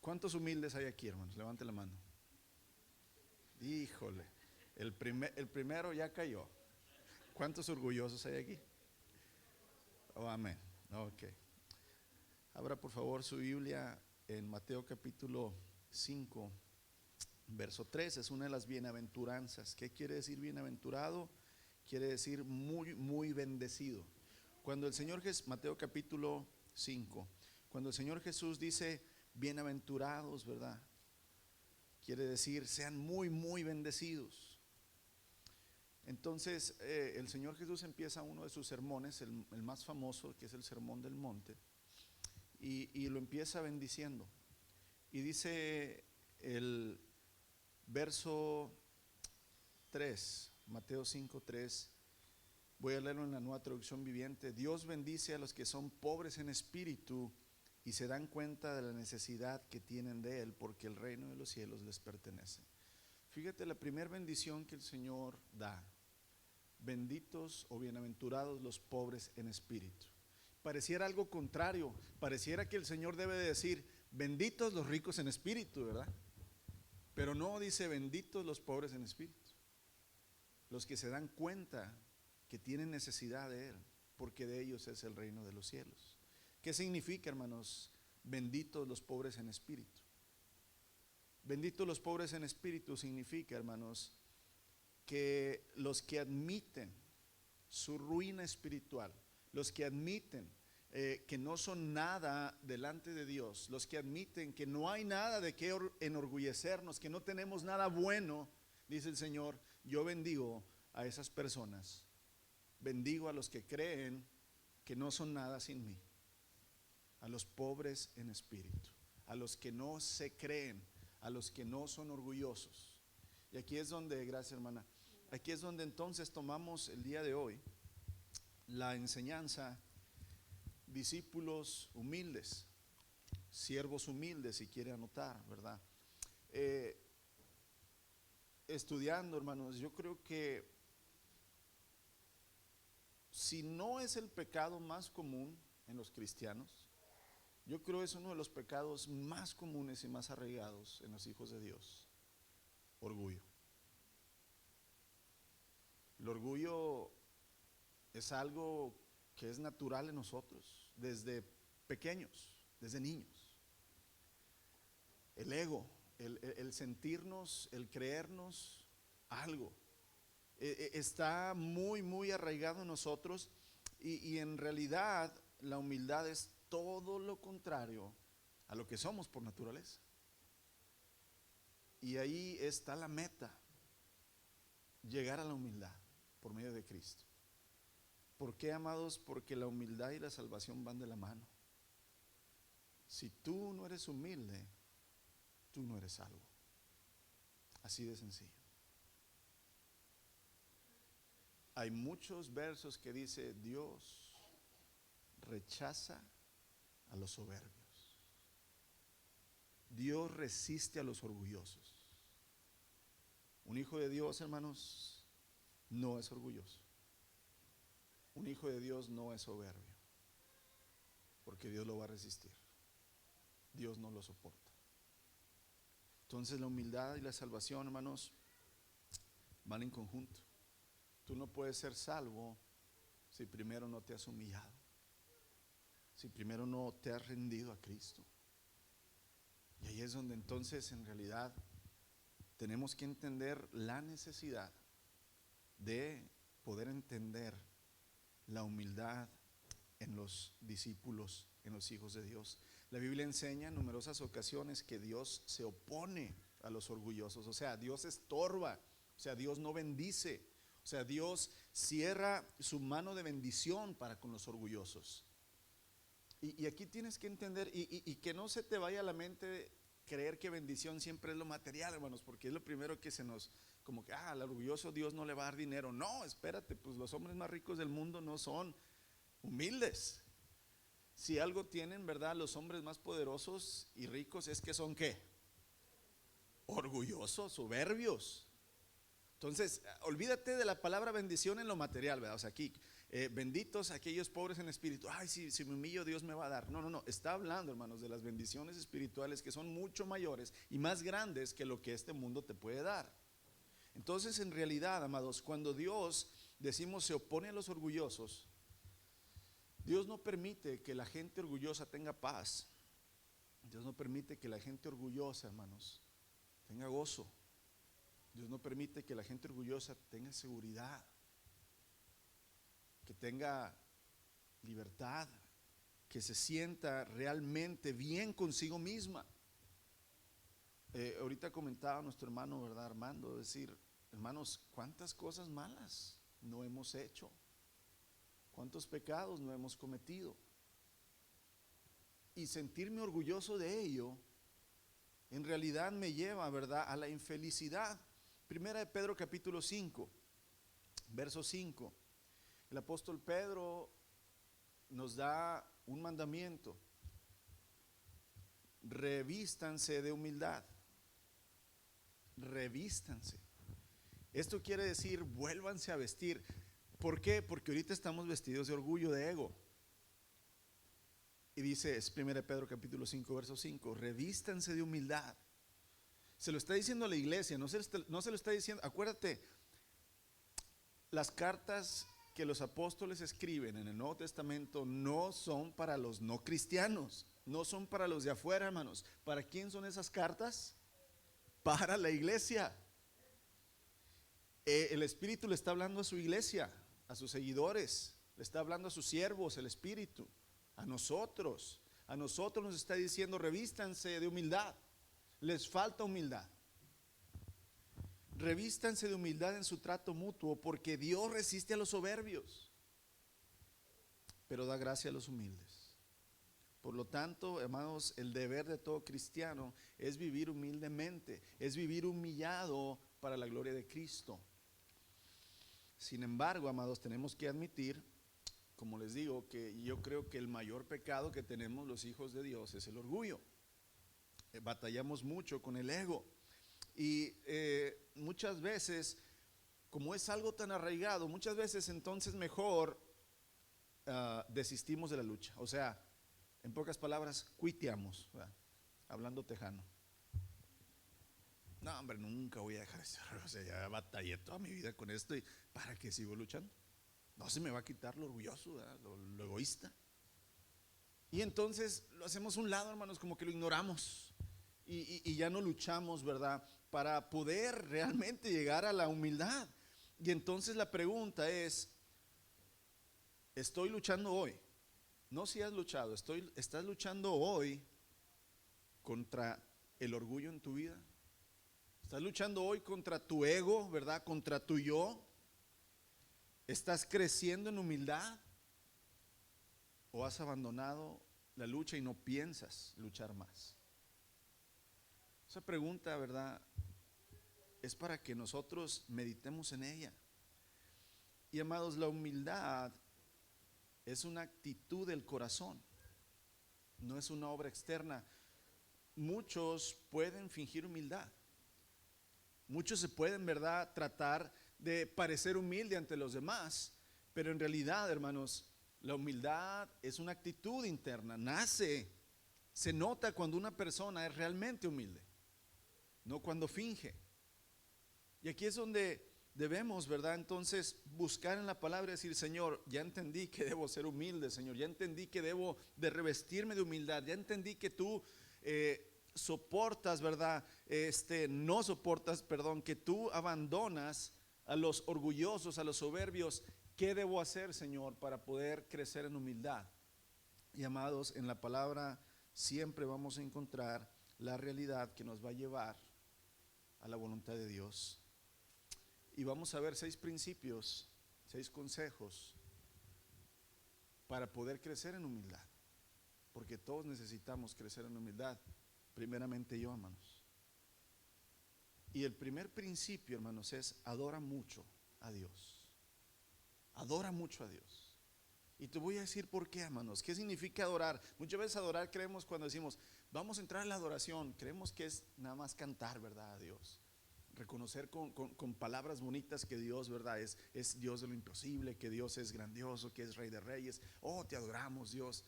¿Cuántos humildes hay aquí, hermanos? Levante la mano. Híjole, el primero ya cayó. ¿Cuántos orgullosos hay aquí? Oh, amén. Ok. Abra por favor su Biblia en Mateo capítulo 5, verso 3. Es una de las bienaventuranzas. ¿Qué quiere decir bienaventurado? Quiere decir muy, muy bendecido. Cuando el Señor Jesús, Mateo capítulo 5, cuando el Señor Jesús dice bienaventurados, ¿verdad? Quiere decir sean muy, muy bendecidos. Entonces el Señor Jesús empieza uno de sus sermones, el más famoso, que es el Sermón del Monte, y lo empieza bendiciendo. Y dice el verso 3, Mateo 5, 3, voy a leerlo en la Nueva Traducción Viviente. Dios bendice a los que son pobres en espíritu y se dan cuenta de la necesidad que tienen de Él, porque el reino de los cielos les pertenece. Fíjate la primera bendición que el Señor da: benditos o bienaventurados los pobres en espíritu. Pareciera algo contrario, pareciera que el Señor debe de decir benditos los ricos en espíritu, ¿verdad? Pero no, dice benditos los pobres en espíritu, los que se dan cuenta que tienen necesidad de Él, porque de ellos es el reino de los cielos. ¿Qué significa, hermanos, benditos los pobres en espíritu? Benditos los pobres en espíritu significa, hermanos, que los que admiten su ruina espiritual, los que admiten que no son nada delante de Dios, los que admiten que no hay nada de qué enorgullecernos, que no tenemos nada bueno, dice el Señor, yo bendigo a esas personas, bendigo a los que creen que no son nada sin mí, a los pobres en espíritu, a los que no se creen, a los que no son orgullosos. Y aquí es donde, gracias hermana, aquí es donde entonces tomamos el día de hoy la enseñanza: discípulos humildes, siervos humildes, si quiere anotar, ¿verdad? Estudiando, hermanos, yo creo que si no es el pecado más común en los cristianos, yo creo que es uno de los pecados más comunes y más arraigados en los hijos de Dios: orgullo. El orgullo es algo que es natural en nosotros desde pequeños, desde niños. El ego, el sentirnos, el creernos algo, está muy, muy arraigado en nosotros, y en realidad la humildad es todo lo contrario a lo que somos por naturaleza. Y ahí está la meta: llegar a la humildad por medio de Cristo. ¿Por qué, amados? Porque la humildad y la salvación van de la mano. Si tú no eres humilde, tú no eres salvo. Así de sencillo. Hay muchos versos que dice Dios rechaza a los soberbios, Dios resiste a los orgullosos. Un hijo de Dios, hermanos, no es orgulloso. Un hijo de Dios no es soberbio, porque Dios lo va a resistir. Dios no lo soporta. Entonces la humildad y la salvación, hermanos, van en conjunto. Tú no puedes ser salvo si primero no te has humillado, si primero no te has rendido a Cristo. Y ahí es donde entonces en realidad tenemos que entender la necesidad de poder entender la humildad en los discípulos, en los hijos de Dios. La Biblia enseña en numerosas ocasiones que Dios se opone a los orgullosos, o sea, Dios estorba, o sea, Dios no bendice, o sea, Dios cierra su mano de bendición para con los orgullosos. Y aquí tienes que entender, y que no se te vaya a la mente creer que bendición siempre es lo material, hermanos, porque es lo primero que se nos, como que, al orgulloso Dios no le va a dar dinero. No, espérate, pues los hombres más ricos del mundo no son humildes. Si algo tienen, ¿verdad?, los hombres más poderosos y ricos es que son ¿qué? Orgullosos, soberbios. Entonces, olvídate de la palabra bendición en lo material, ¿verdad? O sea, aquí, benditos aquellos pobres en espíritu. Ay, si me humillo, Dios me va a dar. No, no, no. Está hablando, hermanos, de las bendiciones espirituales que son mucho mayores y más grandes que lo que este mundo te puede dar. Entonces, en realidad, amados, cuando Dios, decimos, se opone a los orgullosos, Dios no permite que la gente orgullosa tenga paz. Dios no permite que la gente orgullosa, hermanos, tenga gozo. Dios no permite que la gente orgullosa tenga seguridad, que tenga libertad, que se sienta realmente bien consigo misma. Ahorita comentaba nuestro hermano, ¿verdad, Armando? Decir, hermanos, ¿cuántas cosas malas no hemos hecho? ¿Cuántos pecados no hemos cometido? Y sentirme orgulloso de ello, en realidad me lleva, ¿verdad?, a la infelicidad. Primera de Pedro capítulo 5, verso 5. El apóstol Pedro nos da un mandamiento: revístanse de humildad. Revístanse. Esto quiere decir, vuélvanse a vestir. ¿Por qué? Porque ahorita estamos vestidos de orgullo, de ego. Y dice, es 1 Pedro capítulo 5, verso 5, revístanse de humildad. Se lo está diciendo a la iglesia, no se lo está diciendo. Acuérdate, las cartas que los apóstoles escriben en el Nuevo Testamento no son para los no cristianos, no son para los de afuera, hermanos. ¿Para quién son esas cartas? Para la iglesia. El Espíritu le está hablando a su iglesia, a sus seguidores, le está hablando a sus siervos, el Espíritu, a nosotros nos está diciendo, revístanse de humildad. Les falta humildad. Revístanse de humildad en su trato mutuo, porque Dios resiste a los soberbios, pero da gracia a los humildes. Por lo tanto, hermanos, el deber de todo cristiano es vivir humildemente, es vivir humillado para la gloria de Cristo. Sin embargo, amados, tenemos que admitir, como les digo, que yo creo que el mayor pecado que tenemos los hijos de Dios es el orgullo. Batallamos mucho con el ego. Y muchas veces, como es algo tan arraigado, muchas veces entonces mejor desistimos de la lucha. O sea, en pocas palabras, cuiteamos, ¿verdad? Hablando tejano. No, hombre, nunca voy a dejar eso. O sea, ya batallé toda mi vida con esto, y ¿para qué sigo luchando? No se me va a quitar lo orgulloso, lo egoísta. Y entonces lo hacemos a un lado, hermanos, como que lo ignoramos. Y ya no luchamos, ¿verdad?, para poder realmente llegar a la humildad. Y entonces la pregunta es, ¿estoy luchando hoy? No si has luchado, ¿estás luchando hoy contra el orgullo en tu vida? ¿Estás luchando hoy contra tu ego, verdad? Contra tu yo. ¿Estás creciendo en humildad? ¿O has abandonado la lucha y no piensas luchar más? Esa pregunta, ¿verdad?, es para que nosotros meditemos en ella. Y amados, la humildad es una actitud del corazón, no es una obra externa. Muchos pueden fingir humildad. Muchos se pueden, ¿verdad?, tratar de parecer humilde ante los demás, pero en realidad, hermanos, la humildad es una actitud interna, se nota cuando una persona es realmente humilde, no cuando finge. Y aquí es donde debemos, ¿verdad?, entonces buscar en la palabra y decir, Señor, ya entendí que debo ser humilde, Señor, ya entendí que debo de revestirme de humildad, ya entendí que tú soportas, ¿verdad? No soportas, perdón, que tú abandonas a los orgullosos, a los soberbios. ¿Qué debo hacer, Señor, para poder crecer en humildad? Y amados, en la palabra siempre vamos a encontrar la realidad que nos va a llevar a la voluntad de Dios. Y vamos a ver 6 principios, 6 consejos para poder crecer en humildad, porque todos necesitamos crecer en humildad, primeramente yo, hermanos. Y el primer principio, hermanos, es adora mucho a Dios. Adora mucho a Dios. Y te voy a decir por qué, hermanos. ¿Qué significa adorar? Muchas veces adorar creemos, cuando decimos vamos a entrar en la adoración, creemos que es nada más cantar, ¿verdad?, a Dios. reconocer con palabras bonitas que Dios, ¿verdad? Es Dios de lo imposible, que Dios es grandioso, que es Rey de Reyes. Oh, te adoramos, Dios.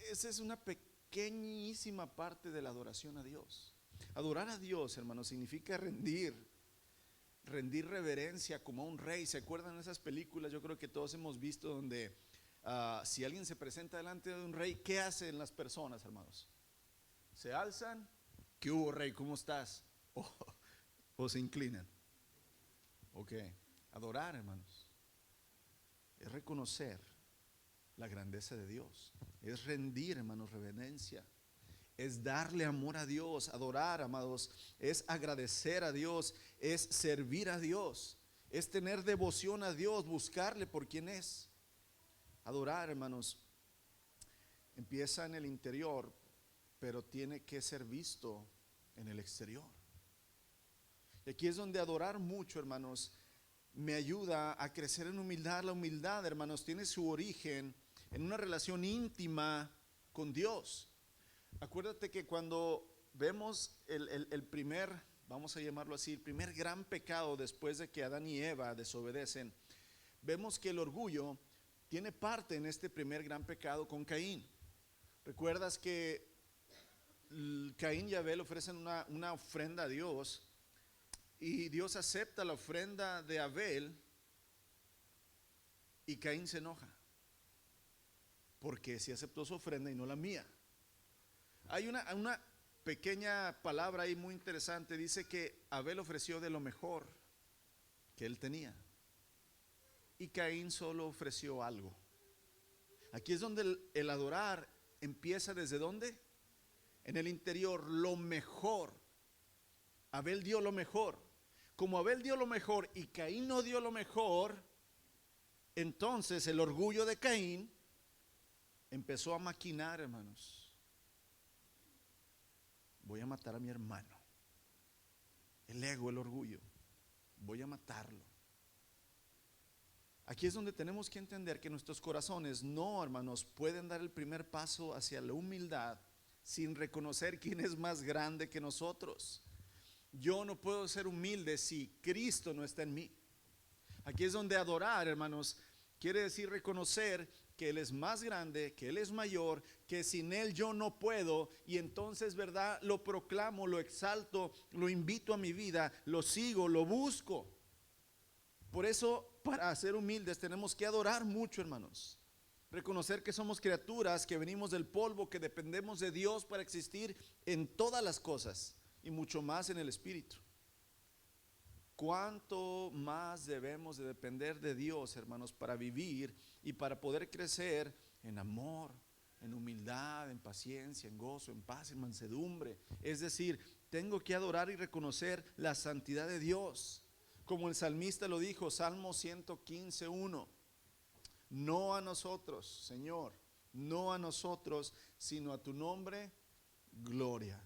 Esa es una pequeñísima parte de la adoración a Dios. Adorar a Dios, hermano, significa rendir reverencia como a un rey. ¿Se acuerdan de esas películas? Yo creo que todos hemos visto donde si alguien se presenta delante de un rey, ¿qué hacen las personas, hermanos? Se alzan. ¿Qué hubo, rey? ¿Cómo estás? O se inclinan. Ok. Adorar, hermanos, es reconocer la grandeza de Dios. Es rendir, hermanos, reverencia. Es darle amor a Dios. Adorar, amados, es agradecer a Dios. Es servir a Dios. Es tener devoción a Dios, buscarle por quien es. Adorar, hermanos, empieza en el interior, pero tiene que ser visto en el exterior. Y aquí es donde adorar mucho, hermanos, me ayuda a crecer en humildad. La humildad, hermanos, tiene su origen en una relación íntima con Dios. Acuérdate que cuando vemos el primer, vamos a llamarlo así, el primer gran pecado después de que Adán y Eva desobedecen, vemos que el orgullo tiene parte en este primer gran pecado con Caín. ¿Recuerdas que Caín y Abel ofrecen una ofrenda a Dios? Y Dios acepta la ofrenda de Abel y Caín se enoja porque si aceptó su ofrenda y no la mía. Hay una pequeña palabra ahí muy interesante. Dice que Abel ofreció de lo mejor que él tenía y Caín solo ofreció algo. Aquí es donde el adorar empieza. ¿Desde dónde? En el interior, lo mejor. Abel dio lo mejor. Como Abel dio lo mejor y Caín no dio lo mejor, entonces el orgullo de Caín empezó a maquinar, hermanos. Voy a matar a mi hermano. El ego, el orgullo. Voy a matarlo. Aquí es donde tenemos que entender que nuestros corazones no, hermanos, pueden dar el primer paso hacia la humildad sin reconocer quién es más grande que nosotros. Yo no puedo ser humilde si Cristo no está en mí. Aquí es donde adorar, hermanos, quiere decir reconocer que Él es más grande, que Él es mayor, que sin Él yo no puedo. Y entonces, ¿verdad? Lo proclamo, lo exalto, lo invito a mi vida, lo sigo, lo busco. Por eso, para ser humildes tenemos que adorar mucho, hermanos. Reconocer que somos criaturas, que venimos del polvo, que dependemos de Dios para existir en todas las cosas y mucho más en el espíritu. ¿Cuánto más debemos de depender de Dios, hermanos, para vivir y para poder crecer en amor, en humildad, en paciencia, en gozo, en paz, en mansedumbre? Es decir, tengo que adorar y reconocer la santidad de Dios. Como el salmista lo dijo, Salmo 115:1. No a nosotros, Señor, no a nosotros, sino a tu nombre, gloria.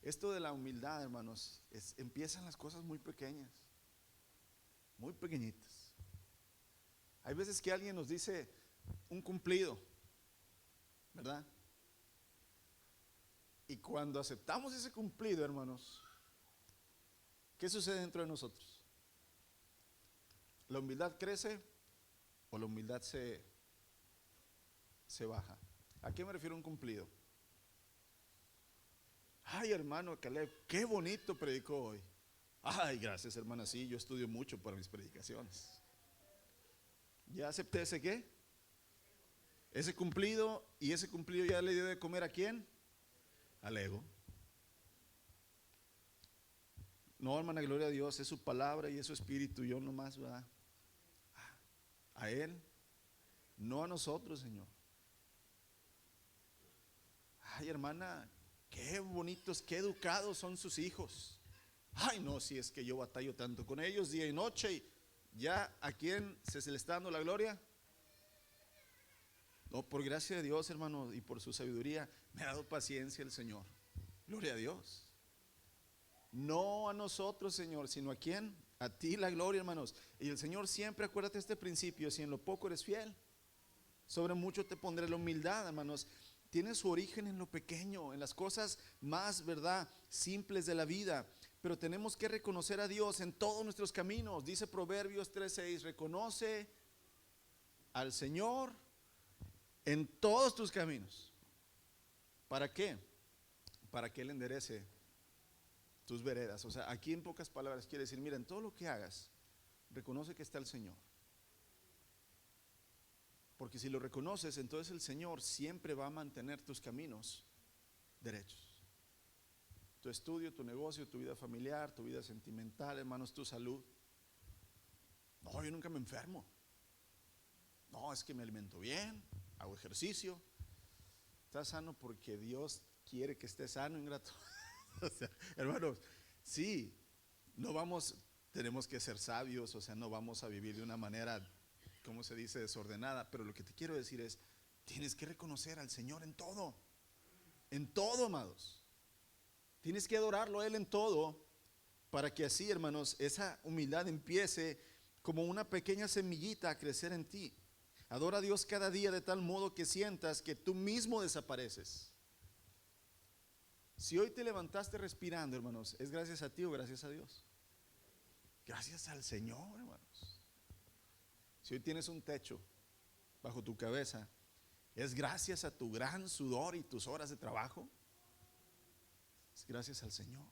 Esto de la humildad, hermanos, empiezan las cosas muy pequeñas, muy pequeñitas. Hay veces que alguien nos dice un cumplido, ¿verdad? Y cuando aceptamos ese cumplido, hermanos, ¿qué sucede dentro de nosotros? ¿La humildad crece o la humildad se baja? ¿A qué me refiero un cumplido? Ay, hermano Caleb, qué bonito predicó hoy. Ay, gracias, hermana, sí, yo estudio mucho para mis predicaciones. ¿Ya acepté ese qué? Ese cumplido, y ese cumplido ya le dio de comer ¿a quién? Al ego. No, hermana, gloria a Dios, es su palabra y es su espíritu, yo nomás, ¿verdad? A Él, no a nosotros, Señor. Ay, hermana, qué bonitos, qué educados son sus hijos. Ay, no, si es que yo batallo tanto con ellos día y noche, y ya ¿a quién se le está dando la gloria? No, por gracia de Dios, hermano, y por su sabiduría me ha dado paciencia el Señor. Gloria a Dios. No a nosotros, Señor, sino ¿a quién? A ti la gloria, hermanos. Y el Señor siempre, acuérdate este principio: si en lo poco eres fiel, sobre mucho te pondré. La humildad, hermanos, tiene su origen en lo pequeño, en las cosas más, ¿verdad?, simples de la vida. Pero tenemos que reconocer a Dios en todos nuestros caminos. Dice Proverbios 3:6, reconoce al Señor en todos tus caminos. ¿Para qué? Para que Él enderece tus veredas. O sea, aquí en pocas palabras quiere decir, mira, en todo lo que hagas, reconoce que está el Señor. Porque si lo reconoces, entonces el Señor siempre va a mantener tus caminos derechos. Tu estudio, tu negocio, tu vida familiar, tu vida sentimental, hermanos, tu salud. No, yo nunca me enfermo. No, es que me alimento bien, hago ejercicio. Estás sano porque Dios quiere que estés sano, ingrato. O sea, hermanos, sí, no vamos, tenemos que ser sabios, o sea, no vamos a vivir de una manera, ¿cómo se dice?, desordenada. Pero lo que te quiero decir es, tienes que reconocer al Señor en todo, amados. Tienes que adorarlo a Él en todo, para que así, hermanos, esa humildad empiece como una pequeña semillita a crecer en ti. Adora a Dios cada día de tal modo que sientas que tú mismo desapareces. Si hoy te levantaste respirando, hermanos, ¿es gracias a ti o gracias a Dios? Gracias al Señor, hermanos. Si hoy tienes un techo bajo tu cabeza, ¿es gracias a tu gran sudor y tus horas de trabajo? Es gracias al Señor.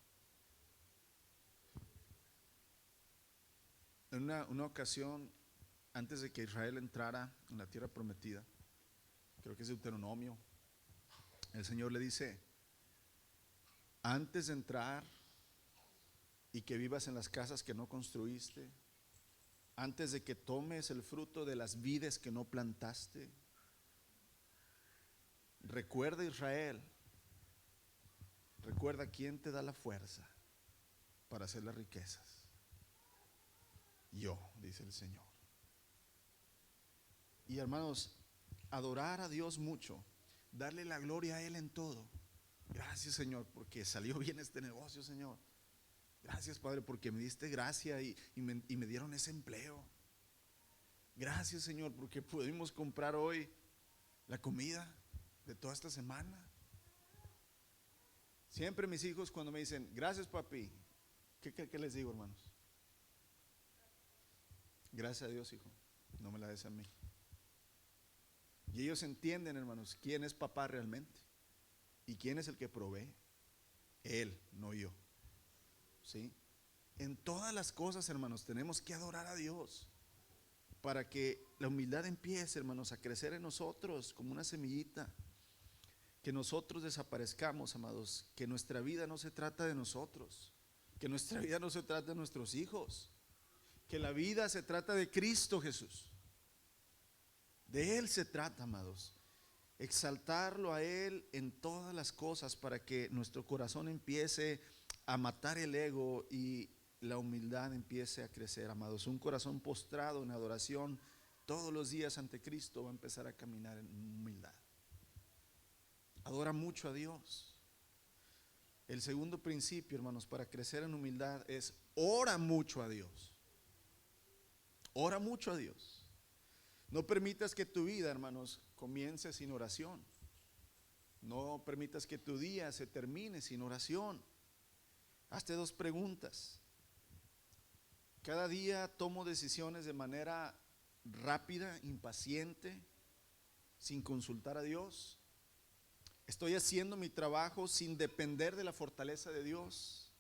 En una ocasión, antes de que Israel entrara en la tierra prometida, creo que es Deuteronomio, el Señor le dice, antes de entrar y que vivas en las casas que no construiste, antes de que tomes el fruto de las vides que no plantaste, recuerda, Israel, recuerda quién te da la fuerza para hacer las riquezas. Yo, dice el Señor. Y hermanos, adorar a Dios mucho, darle la gloria a Él en todo. Gracias, Señor, porque salió bien este negocio, Señor. Gracias, Padre, porque me diste gracia y me dieron ese empleo. Gracias, Señor, porque pudimos comprar hoy la comida de toda esta semana. Siempre mis hijos cuando me dicen, gracias, papi, ¿qué les digo, hermanos? Gracias a Dios, hijo, no me la des a mí. Y ellos entienden, hermanos, quién es papá realmente y quién es el que provee. Él, no yo. ¿Sí? En todas las cosas, hermanos, tenemos que adorar a Dios para que la humildad empiece, hermanos, a crecer en nosotros como una semillita. Que nosotros desaparezcamos, amados. Que nuestra vida no se trata de nosotros, que nuestra vida no se trata de nuestros hijos, que la vida se trata de Cristo Jesús. De Él se trata, amados. Exaltarlo a Él en todas las cosas para que nuestro corazón empiece a matar el ego y la humildad empiece a crecer, amados. Un corazón postrado en adoración todos los días ante Cristo va a empezar a caminar en humildad. Adora mucho a Dios. El segundo principio, hermanos, para crecer en humildad es ora mucho a Dios. Ora mucho a Dios. No permitas que tu vida, hermanos, comience sin oración. No permitas que tu día se termine sin oración. Hazte dos preguntas. Cada día tomo decisiones de manera rápida, impaciente, sin consultar a Dios. Estoy haciendo mi trabajo sin depender de la fortaleza de Dios.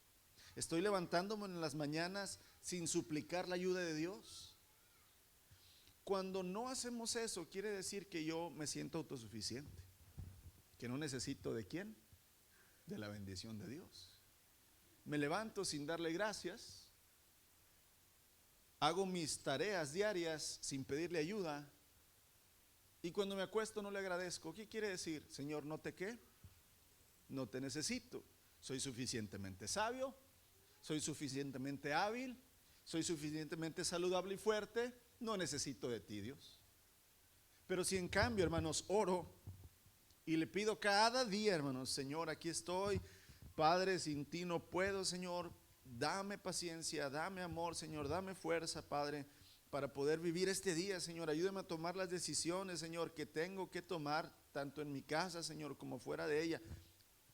Estoy levantándome en las mañanas sin suplicar la ayuda de Dios. Cuando no hacemos eso, quiere decir que yo me siento autosuficiente, que no necesito ¿de quién? De la bendición de Dios. Me levanto sin darle gracias, hago mis tareas diarias sin pedirle ayuda, y cuando me acuesto no le agradezco. ¿Qué quiere decir? Señor, ¿no te qué? No te necesito. Soy suficientemente sabio, soy suficientemente hábil, soy suficientemente saludable y fuerte. No necesito de ti, Dios. Pero si en cambio, hermanos, oro y le pido cada día, hermanos, Señor, aquí estoy, Padre, sin ti no puedo, Señor, dame paciencia, dame amor, Señor, dame fuerza, Padre, para poder vivir este día, Señor. Ayúdame a tomar las decisiones, Señor, que tengo que tomar tanto en mi casa, Señor, como fuera de ella.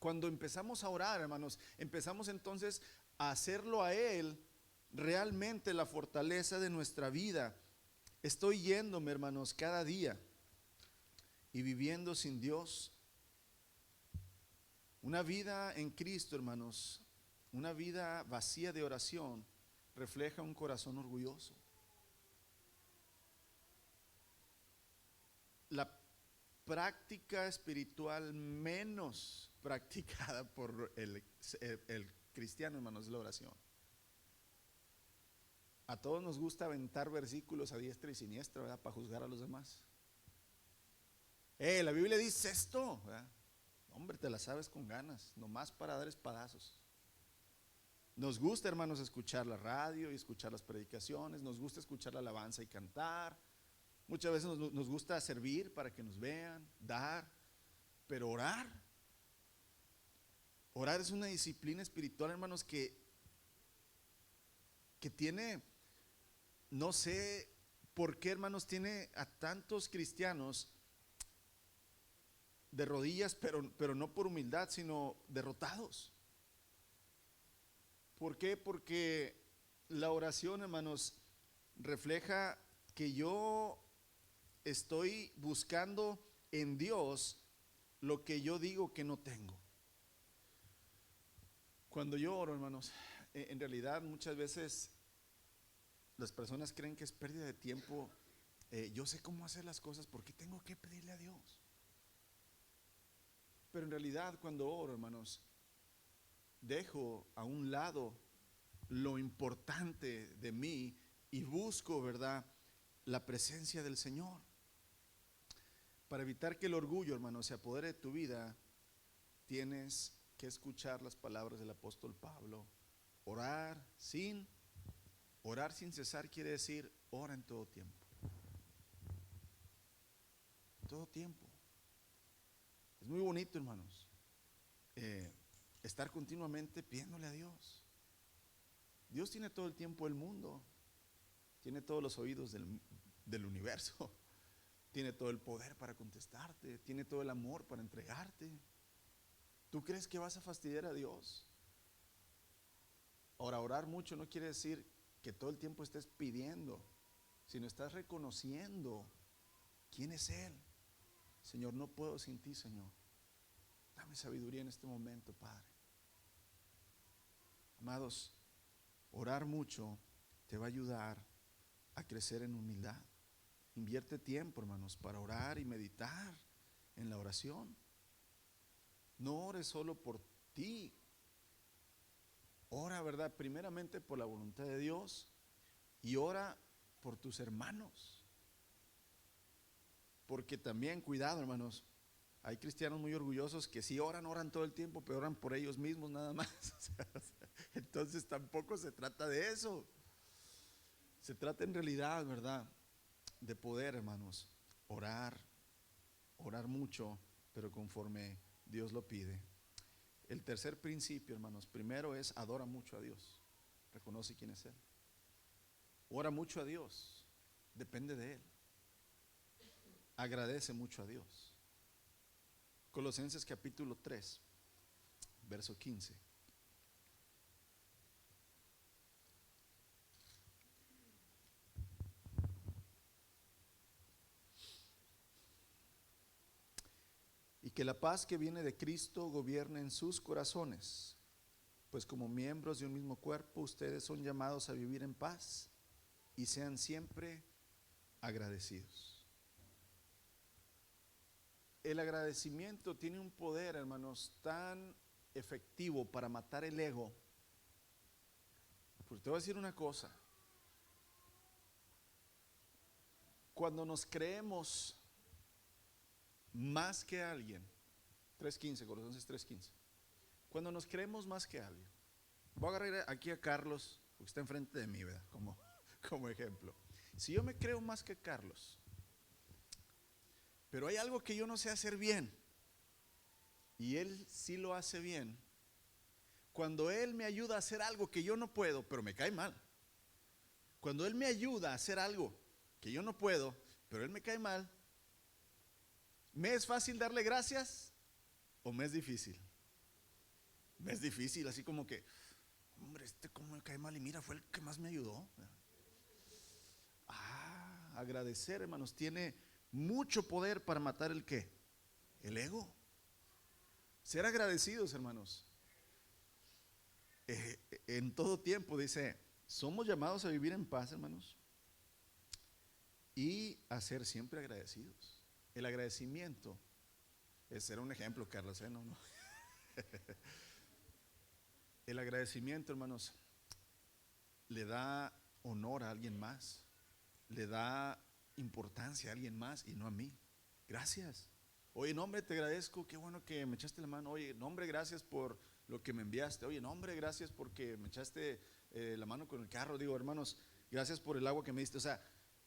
Cuando empezamos a orar, hermanos, empezamos entonces a hacerlo a Él realmente la fortaleza de nuestra vida. Estoy yéndome, hermanos, cada día y viviendo sin Dios. Una vida en Cristo, hermanos, una vida vacía de oración, refleja un corazón orgulloso. La práctica espiritual menos practicada por el cristiano, hermanos, es la oración. A todos nos gusta aventar versículos a diestra y siniestra, ¿verdad?, para juzgar a los demás. La Biblia dice esto, ¿verdad? Hombre, te la sabes con ganas, nomás para dar espadazos. Nos gusta, hermanos, escuchar la radio y escuchar las predicaciones, nos gusta escuchar la alabanza y cantar. Muchas veces nos gusta servir para que nos vean, dar, pero orar es una disciplina espiritual, hermanos, que tiene, no sé por qué, hermanos, tiene a tantos cristianos de rodillas, pero no por humildad, sino derrotados. ¿Por qué? Porque la oración, hermanos, refleja que yo estoy buscando en Dios lo que yo digo que no tengo. Cuando yo oro, hermanos, en realidad muchas veces las personas creen que es pérdida de tiempo. Yo sé cómo hacer las cosas, ¿por qué tengo que pedirle a Dios? Pero en realidad cuando oro, hermanos, dejo a un lado lo importante de mí y busco, ¿verdad?, la presencia del Señor. Para evitar que el orgullo, hermanos, se apodere de tu vida, tienes que escuchar las palabras del apóstol Pablo. Orar sin cesar quiere decir ora en todo tiempo. Todo tiempo. Es muy bonito, hermanos, estar continuamente pidiéndole a Dios. Dios tiene todo el tiempo del mundo, tiene todos los oídos del universo, tiene todo el poder para contestarte, tiene todo el amor para entregarte. ¿Tú crees que vas a fastidiar a Dios? Ahora, orar mucho no quiere decir que todo el tiempo estés pidiendo, sino estás reconociendo quién es Él. Señor, no puedo sin ti, Señor. Dame sabiduría en este momento, Padre. Amados, orar mucho te va a ayudar a crecer en humildad. Invierte tiempo, hermanos, para orar y meditar en la oración. No ores solo por ti. Ora, ¿verdad?, primeramente por la voluntad de Dios y ora por tus hermanos. Porque también, cuidado, hermanos, hay cristianos muy orgullosos que sí oran todo el tiempo, pero oran por ellos mismos nada más. Entonces tampoco se trata de eso. Se trata en realidad, ¿verdad?, de poder, hermanos, orar mucho, pero conforme Dios lo pide. El tercer principio, hermanos, primero es adora mucho a Dios. Reconoce quién es Él. Ora mucho a Dios, depende de Él. Agradece mucho a Dios. Colosenses capítulo 3, verso 15. Y que la paz que viene de Cristo gobierne en sus corazones, pues como miembros de un mismo cuerpo, ustedes son llamados a vivir en paz y sean siempre agradecidos. El agradecimiento tiene un poder, hermanos, tan efectivo para matar el ego. Porque te voy a decir una cosa. Cuando nos creemos más que alguien, 3:15, Colosenses 3:15. Cuando nos creemos más que alguien, voy a agarrar aquí a Carlos, porque está enfrente de mí, ¿verdad?, como ejemplo. Si yo me creo más que Carlos, pero hay algo que yo no sé hacer bien y él sí lo hace bien, cuando él me ayuda a hacer algo que yo no puedo, pero me cae mal, cuando él me ayuda a hacer algo que yo no puedo, pero él me cae mal, ¿Me es fácil darle gracias o me es difícil? Me es difícil, así como que, hombre, como me cae mal y mira, fue el que más me ayudó. Agradecer, hermanos, tiene mucho poder para matar el ¿qué? El ego. Ser agradecidos, hermanos. En todo tiempo, dice, somos llamados a vivir en paz, hermanos, y a ser siempre agradecidos. El agradecimiento es ser un ejemplo, Carlos, no. El agradecimiento, hermanos, le da honor a alguien más, le da importancia a alguien más y no a mí. Gracias. Oye, no, hombre, te agradezco, qué bueno que me echaste la mano. Oye, no, hombre, gracias por lo que me enviaste. Oye, no, hombre, gracias porque me echaste la mano con el carro. Digo, hermanos, gracias por el agua que me diste. O sea,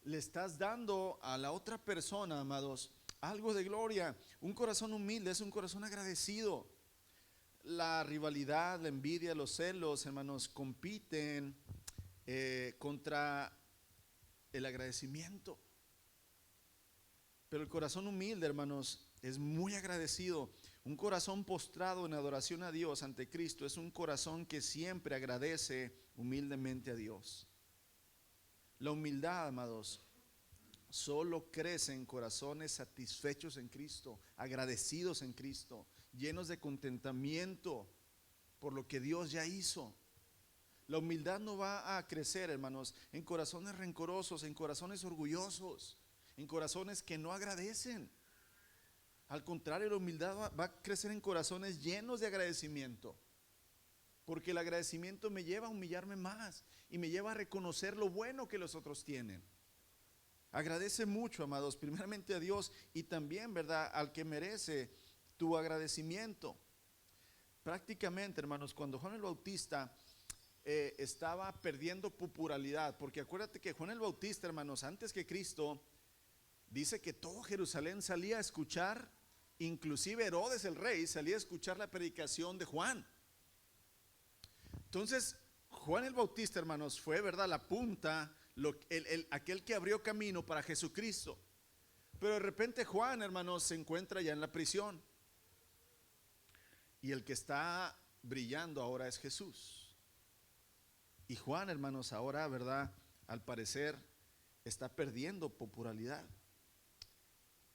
le estás dando a la otra persona, amados, algo de gloria. Un corazón humilde es un corazón agradecido. La rivalidad, la envidia, los celos, hermanos, compiten contra el agradecimiento. Pero el corazón humilde, hermanos, es muy agradecido. Un corazón postrado en adoración a Dios ante Cristo es un corazón que siempre agradece humildemente a Dios. La humildad, amados, solo crece en corazones satisfechos en Cristo, agradecidos en Cristo, llenos de contentamiento por lo que Dios ya hizo. La humildad no va a crecer, hermanos, en corazones rencorosos, en corazones orgullosos, en corazones que no agradecen. Al contrario, la humildad va a crecer en corazones llenos de agradecimiento, porque el agradecimiento me lleva a humillarme más y me lleva a reconocer lo bueno que los otros tienen. Agradece mucho, amados, primeramente a Dios y también, ¿verdad?, al que merece tu agradecimiento. Prácticamente, hermanos, cuando Juan el Bautista estaba perdiendo popularidad, porque acuérdate que Juan el Bautista, hermanos, antes que Cristo, dice que todo Jerusalén salía a escuchar, inclusive Herodes el rey salía a escuchar la predicación de Juan. Entonces Juan el Bautista, hermanos, fue, ¿verdad?, la punta, aquel que abrió camino para Jesucristo. Pero de repente Juan, hermanos, se encuentra ya en la prisión y el que está brillando ahora es Jesús. Y Juan, hermanos, ahora, ¿verdad?, al parecer está perdiendo popularidad.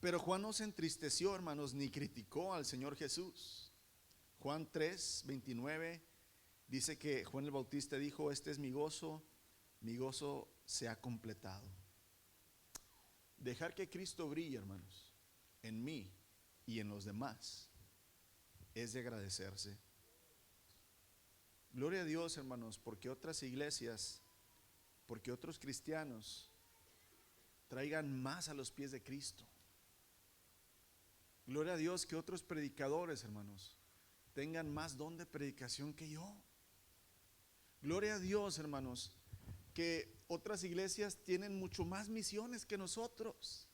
Pero Juan no se entristeció, hermanos, ni criticó al Señor Jesús. Juan 3:29 dice que Juan el Bautista dijo: este es mi gozo se ha completado. Dejar que Cristo brille, hermanos, en mí y en los demás, es de agradecerse. Gloria a Dios, hermanos, porque otras iglesias, porque otros cristianos traigan más a los pies de Cristo. Gloria a Dios que otros predicadores, hermanos, tengan más don de predicación que yo. Gloria a Dios, hermanos, que otras iglesias tienen mucho más misiones que nosotros.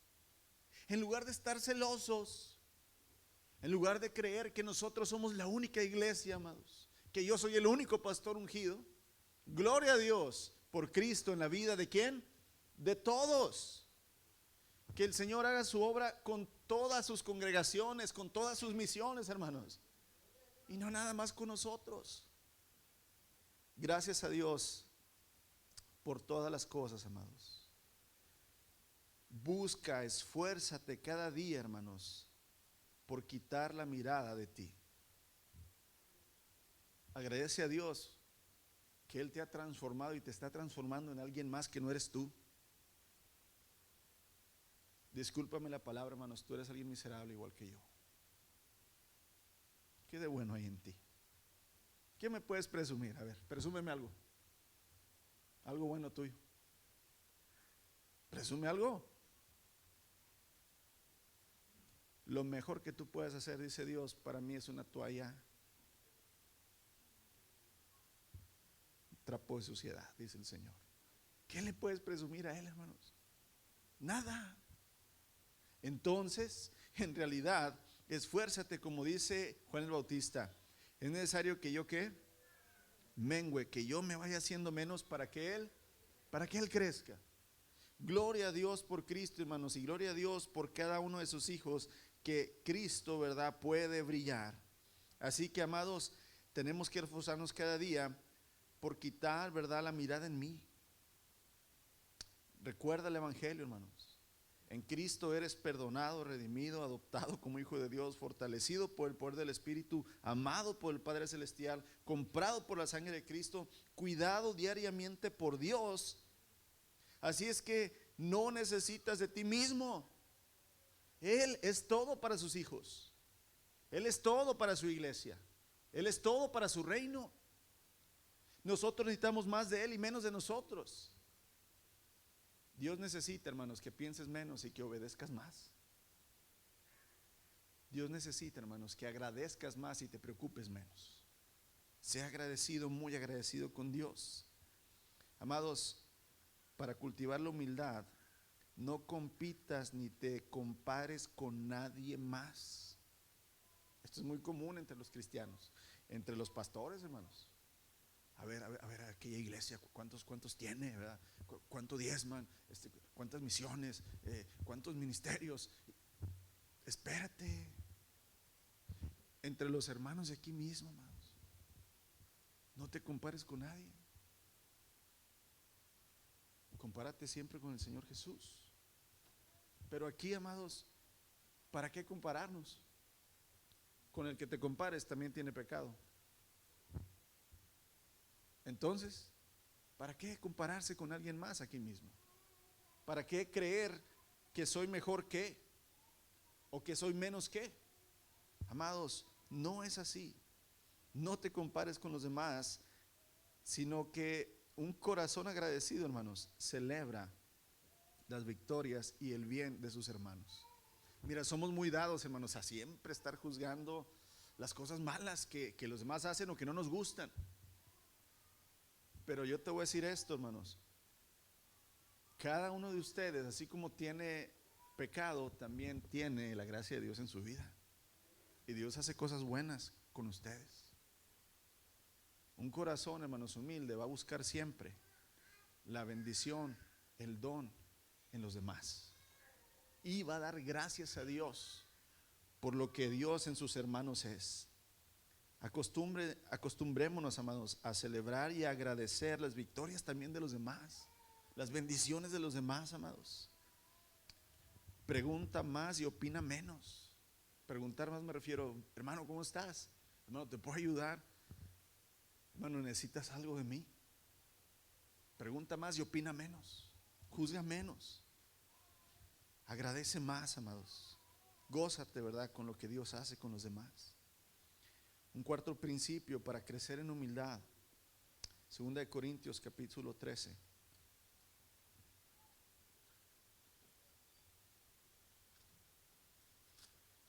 En lugar de estar celosos, en lugar de creer que nosotros somos la única iglesia, amados, que yo soy el único pastor ungido, gloria a Dios por Cristo en la vida ¿de quién? De todos. Que el Señor haga su obra con todas sus congregaciones, con todas sus misiones, hermanos, y no nada más con nosotros. Gracias a Dios por todas las cosas, amados. Busca, esfuérzate cada día, hermanos, por quitar la mirada de ti. Agradece a Dios que Él te ha transformado y te está transformando en alguien más que no eres tú. Discúlpame la palabra, hermanos, tú eres alguien miserable igual que yo. ¿Qué de bueno hay en ti? ¿Qué me puedes presumir? A ver, presúmeme algo. Algo bueno tuyo. Presume algo. Lo mejor que tú puedes hacer, dice Dios, para mí es una toalla, trapo de suciedad, dice el Señor. ¿Qué le puedes presumir a Él, hermanos? Nada. Entonces, en realidad, esfuérzate, como dice Juan el Bautista. Es necesario que yo ¿qué? Mengüe, que yo me vaya haciendo menos para que Él crezca. Gloria a Dios por Cristo, hermanos, y gloria a Dios por cada uno de sus hijos que Cristo, ¿verdad?, puede brillar. Así que, amados, tenemos que esforzarnos cada día por quitar, ¿verdad?, la mirada en mí. Recuerda el Evangelio, hermanos. En Cristo eres perdonado, redimido, adoptado como hijo de Dios, fortalecido por el poder del Espíritu, amado por el Padre Celestial, comprado por la sangre de Cristo, cuidado diariamente por Dios. Así es que no necesitas de ti mismo. Él es todo para sus hijos. Él es todo para su iglesia. Él es todo para su reino. Nosotros necesitamos más de Él y menos de nosotros. Dios necesita, hermanos, que pienses menos y que obedezcas más. Dios necesita, hermanos, que agradezcas más y te preocupes menos. Sea agradecido, muy agradecido con Dios. Amados, para cultivar la humildad, no compitas ni te compares con nadie más. Esto es muy común entre los cristianos, entre los pastores, hermanos. A ver, aquella iglesia, ¿cuántos tiene, verdad? ¿Cuánto diezman? ¿Cuántas misiones? ¿Cuántos ministerios? Espérate. Entre los hermanos de aquí mismo, hermanos, no te compares con nadie. Compárate siempre con el Señor Jesús. Pero aquí, amados, ¿para qué compararnos? Con el que te compares también tiene pecado. Entonces, ¿para qué compararse con alguien más aquí mismo? ¿Para qué creer que soy mejor que o que soy menos que? Amados, no es así. No te compares con los demás, sino que un corazón agradecido, hermanos, celebra las victorias y el bien de sus hermanos. Mira, somos muy dados, hermanos, a siempre estar juzgando las cosas malas que los demás hacen o que no nos gustan. Pero yo te voy a decir esto, hermanos. Cada uno de ustedes, así como tiene pecado, también tiene la gracia de Dios en su vida. Y Dios hace cosas buenas con ustedes. Un corazón, hermanos, humilde va a buscar siempre la bendición, el don en los demás. Y va a dar gracias a Dios por lo que Dios en sus hermanos es. Acostumbrémonos, amados, a celebrar y a agradecer las victorias también de los demás, las bendiciones de los demás, amados. Pregunta más y opina menos. Preguntar más me refiero, hermano, ¿cómo estás? Hermano, ¿te puedo ayudar? Hermano, ¿necesitas algo de mí? Pregunta más y opina menos. Juzga menos. Agradece más, amados. Gózate, ¿verdad?, con lo que Dios hace con los demás. Un cuarto principio para crecer en humildad, 2 Corintios capítulo 13.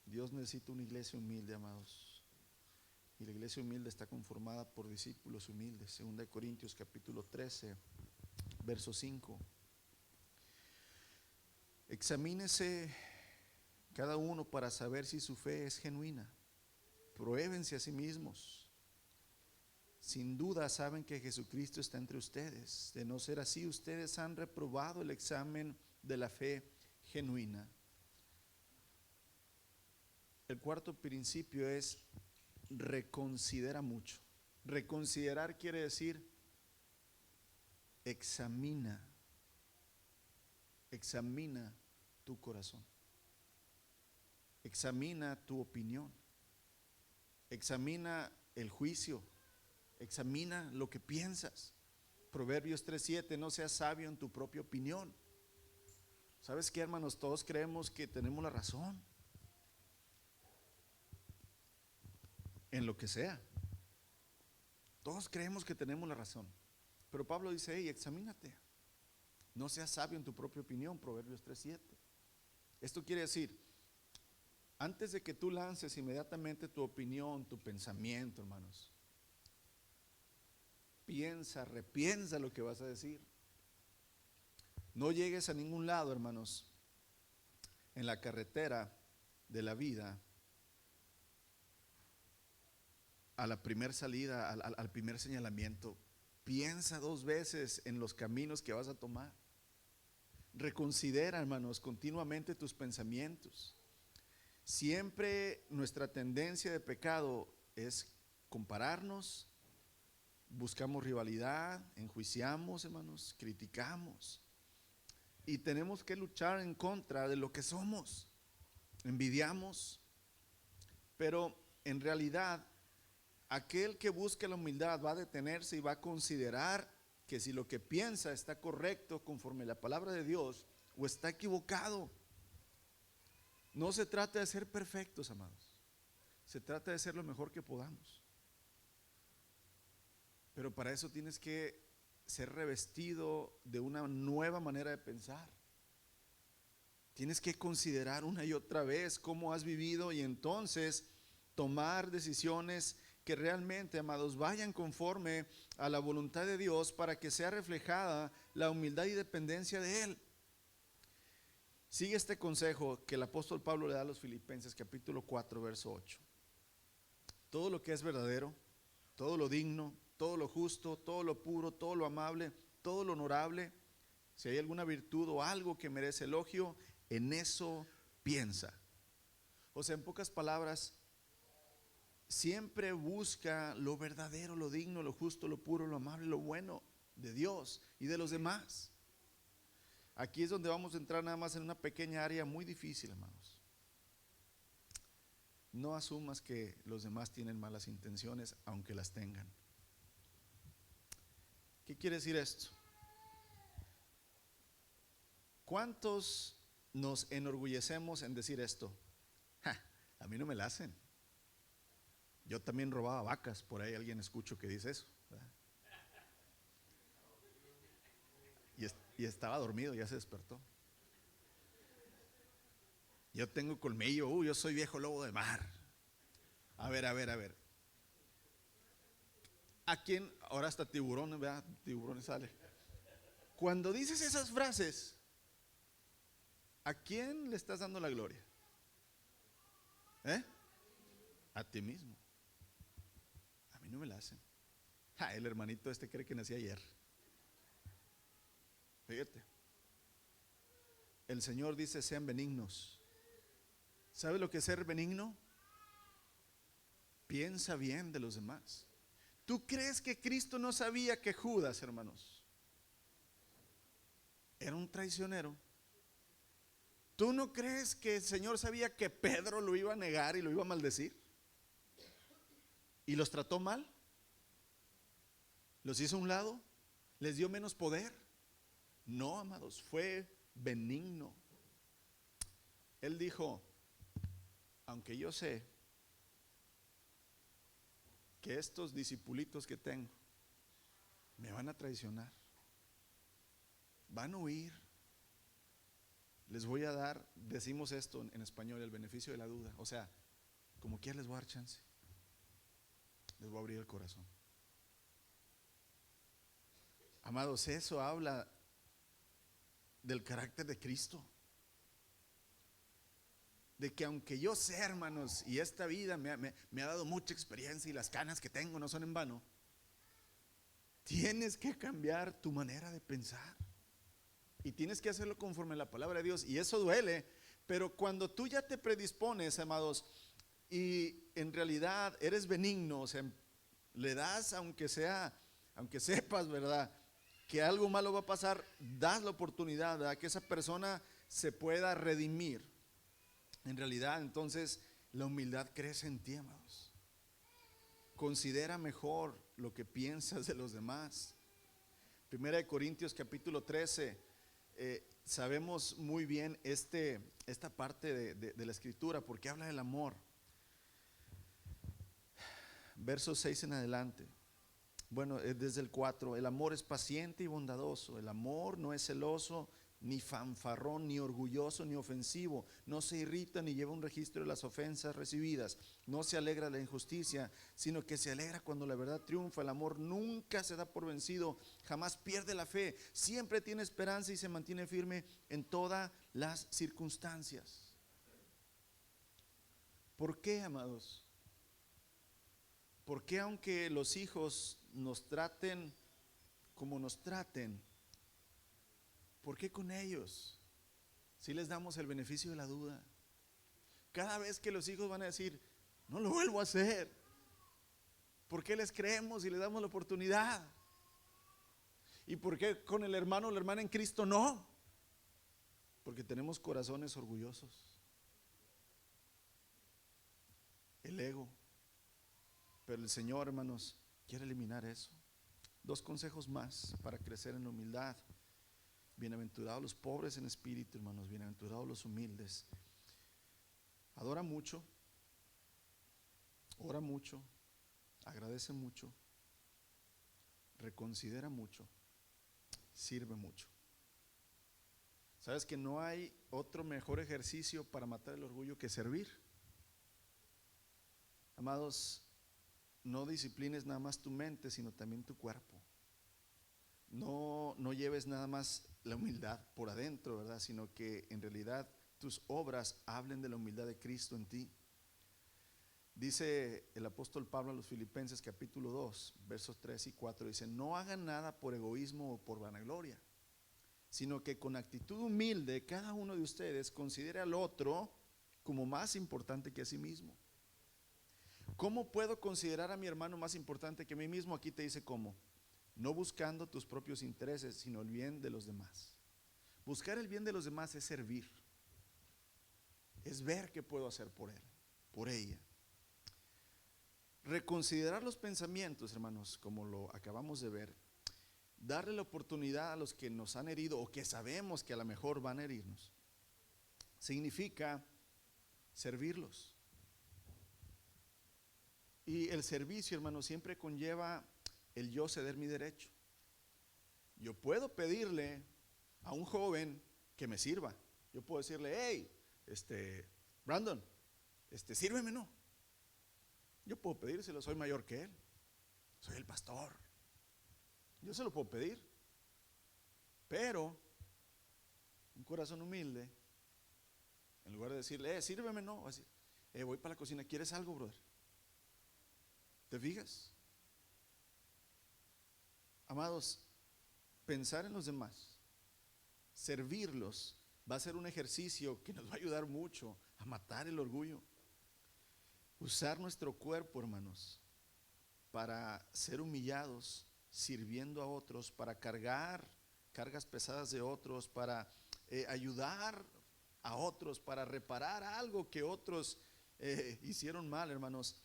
Dios necesita una iglesia humilde, amados. Y la iglesia humilde está conformada por discípulos humildes. 2 Corintios capítulo 13, verso 5. Examínese cada uno para saber si su fe es genuina. Pruébense a sí mismos. Sin duda saben que Jesucristo está entre ustedes. De no ser así, ustedes han reprobado el examen de la fe genuina. El cuarto principio es reconsidera mucho. Reconsiderar quiere decir examina tu corazón. Examina tu opinión. Examina el juicio. Examina lo que piensas. Proverbios 3:7, no seas sabio en tu propia opinión. ¿Sabes qué, hermanos? Todos creemos que tenemos la razón en lo que sea. Todos creemos que tenemos la razón. Pero Pablo dice, hey, examínate. No seas sabio en tu propia opinión, Proverbios 3:7. Esto quiere decir, antes de que tú lances inmediatamente tu opinión, tu pensamiento, hermanos, piensa, repiensa lo que vas a decir. No llegues a ningún lado, hermanos, en la carretera de la vida, a la primera salida, al primer señalamiento. Piensa 2 veces en los caminos que vas a tomar. Reconsidera, hermanos, continuamente tus pensamientos. Siempre nuestra tendencia de pecado es compararnos, buscamos rivalidad, enjuiciamos, hermanos, criticamos. Y tenemos que luchar en contra de lo que somos. Envidiamos. Pero en realidad, aquel que busca la humildad va a detenerse y va a considerar que si lo que piensa está correcto conforme a la palabra de Dios o está equivocado. No se trata de ser perfectos, amados. Se trata de ser lo mejor que podamos. Pero para eso tienes que ser revestido de una nueva manera de pensar. Tienes que considerar una y otra vez cómo has vivido y entonces tomar decisiones que realmente, amados, vayan conforme a la voluntad de Dios para que sea reflejada la humildad y dependencia de Él. Sigue este consejo que el apóstol Pablo le da a los Filipenses, capítulo 4, verso 8. Todo lo que es verdadero, todo lo digno, todo lo justo, todo lo puro, todo lo amable, todo lo honorable, si hay alguna virtud o algo que merece elogio, en eso piensa. O sea, en pocas palabras, siempre busca lo verdadero, lo digno, lo justo, lo puro, lo amable, lo bueno de Dios y de los demás. Aquí es donde vamos a entrar nada más en una pequeña área muy difícil, hermanos. No asumas que los demás tienen malas intenciones, aunque las tengan. ¿Qué quiere decir esto? ¿Cuántos nos enorgullecemos en decir esto? ¡Ja! A mí no me la hacen. Yo también robaba vacas, por ahí alguien escucho que dice eso, ¿verdad? Y estaba dormido, ya se despertó. Yo tengo colmillo, yo soy viejo lobo de mar. A ver. ¿A quién? Ahora hasta tiburón, ¿verdad? Tiburones sale. Cuando dices esas frases, ¿a quién le estás dando la gloria? A ti mismo. A mí no me la hacen. El hermanito este cree que nací ayer. Fíjate. El Señor dice: sean benignos. ¿Sabe lo que es ser benigno? Piensa bien de los demás. ¿Tú crees que Cristo no sabía que Judas, hermanos, era un traicionero? ¿Tú no crees que el Señor sabía que Pedro lo iba a negar y lo iba a maldecir? ¿Y los trató mal? ¿Los hizo a un lado? ¿Les dio menos poder? No, amados, fue benigno. Él dijo: aunque yo sé que estos discipulitos que tengo me van a traicionar, van a huir, les voy a dar, decimos esto en español, el beneficio de la duda. O sea, como quiera les voy a dar chance, les voy a abrir el corazón. Amados, eso habla del carácter de Cristo. De que aunque yo sé, hermanos, y esta vida me ha dado mucha experiencia y las canas que tengo no son en vano, tienes que cambiar tu manera de pensar. Y tienes que hacerlo conforme a la palabra de Dios. Y eso duele, pero cuando tú ya te predispones, amados, y en realidad eres benigno, o sea, le das, aunque sepas, ¿verdad?, que algo malo va a pasar, das la oportunidad, ¿verdad?, que esa persona se pueda redimir. En realidad, entonces, la humildad crece en ti, amados. Considera mejor lo que piensas de los demás. Primera de Corintios capítulo 13, sabemos muy bien esta parte de la escritura, porque habla del amor. Verso 6 en adelante. Bueno, desde el 4, el amor es paciente y bondadoso, el amor no es celoso, ni fanfarrón, ni orgulloso, ni ofensivo, no se irrita ni lleva un registro de las ofensas recibidas, no se alegra de la injusticia, sino que se alegra cuando la verdad triunfa. El amor nunca se da por vencido, jamás pierde la fe, siempre tiene esperanza y se mantiene firme en todas las circunstancias. ¿Por qué, amados? ¿Por qué, aunque los hijos nos traten como nos traten, por qué con ellos si les damos el beneficio de la duda? cada vez que los hijos van a decir, no lo vuelvo a hacer. ¿Por qué les creemos y les damos la oportunidad? ¿Y por qué con el hermano o la hermana en Cristo no? Porque tenemos corazones orgullosos. El ego. Pero el Señor, hermanos, quiere eliminar eso. 2 consejos más para crecer en la humildad. Bienaventurados los pobres en espíritu, hermanos, bienaventurados los humildes. Adora mucho, ora mucho, agradece mucho, reconsidera mucho, sirve mucho. ¿Sabes que no hay otro mejor ejercicio para matar el orgullo que servir? Amados, no disciplines nada más tu mente, sino también tu cuerpo. No lleves nada más la humildad por adentro, ¿verdad? Sino que en realidad tus obras hablen de la humildad de Cristo en ti. Dice el apóstol Pablo a los Filipenses capítulo 2, versos 3 y 4, dice: no hagan nada por egoísmo o por vanagloria, sino que con actitud humilde cada uno de ustedes considere al otro como más importante que a sí mismo. ¿Cómo puedo considerar a mi hermano más importante que a mí mismo? Aquí te dice cómo: no buscando tus propios intereses, sino el bien de los demás. Buscar el bien de los demás es servir, es ver qué puedo hacer por él, por ella. Reconsiderar los pensamientos, hermanos, como lo acabamos de ver, darle la oportunidad a los que nos han herido o que sabemos que a lo mejor van a herirnos, significa servirlos. Y el servicio, hermanos, siempre conlleva el yo ceder mi derecho. Yo puedo pedirle a un joven que me sirva. Yo puedo decirle: hey, Brandon, sírveme, ¿no? Yo puedo pedírselo, soy mayor que él, soy el pastor, yo se lo puedo pedir. Pero un corazón humilde, en lugar de decirle: sírveme, no, va a decir: voy para la cocina, ¿quieres algo, brother? ¿Te fijas? Amados, pensar en los demás, servirlos, va a ser un ejercicio que nos va a ayudar mucho a matar el orgullo. Usar nuestro cuerpo, hermanos, para ser humillados, sirviendo a otros, para cargar cargas pesadas de otros, para ayudar a otros, para reparar algo que otros hicieron mal, hermanos,